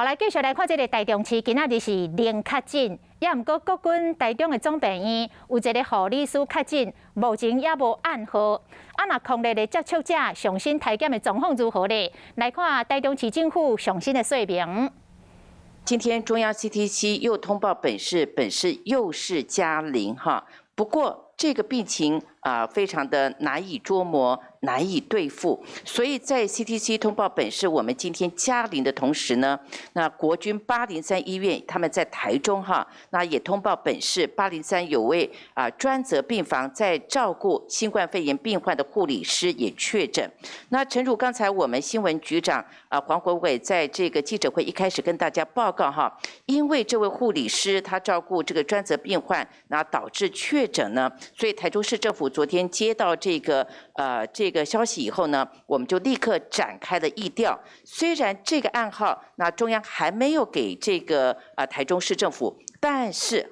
好，来继续来看这个台中市，今仔日是零确诊，也毋过国军台中的总病院有一个护理师确诊，目前也无暗号。那抗疫的接触者上新体检的状况如何呢？来看台中市政府上新的说明。今天中央 CTC 又通报本市又是加0哈，不过这个病情非常的难以捉摸。 难以对付，所以在 CTC 通报本市我们今天加0的同时呢，那国军803医院他们在台中哈，那也通报本市803有位专责病房在照顾新冠肺炎病患的护理师也确诊。那诚如刚才我们新闻局长黄国伟在这个记者会一开始跟大家报告哈，因为这位护理师他照顾这个专责病患，那导致确诊呢，所以台中市政府昨天接到这个消息以后呢，我们就立刻展开了疫调。虽然这个暗号，那中央还没有给这个台中市政府，但是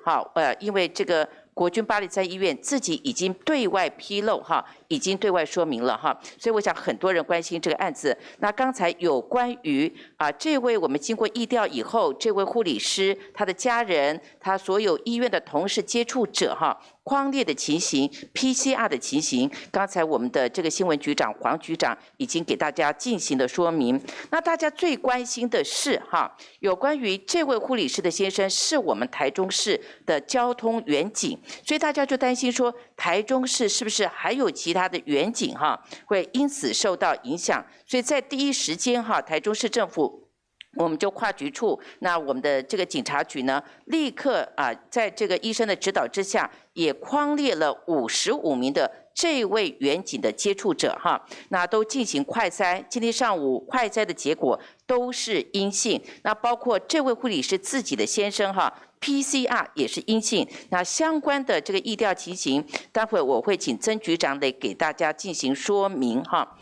因为这个国军803医院自己已经对外披露哈，已经对外说明了哈，所以我想很多人关心这个案子。那刚才有关于这位我们经过疫调以后，这位护理师他的家人，他所有医院的同事接触者哈。 匡列的情形 ，PCR 的情形，刚才我们的这个新闻局长黄局长已经给大家进行了说明。那大家最关心的是哈，有关于这位护理师的先生是我们台中市的交通员警，所以大家就担心说，台中市是不是还有其他的员警哈，会因此受到影响？所以在第一时间哈，台中市政府。 我们就跨局处，那我们的这个警察局呢，立刻在这个医生的指导之下，也匡列了55名的这位员警的接触者哈，那都进行快筛。今天上午快筛的结果都是阴性，那包括这位护理师自己的先生哈。 PCR 也是阴性，那相关的这个疫调情形，待会我会请曾局长来给大家进行说明哈。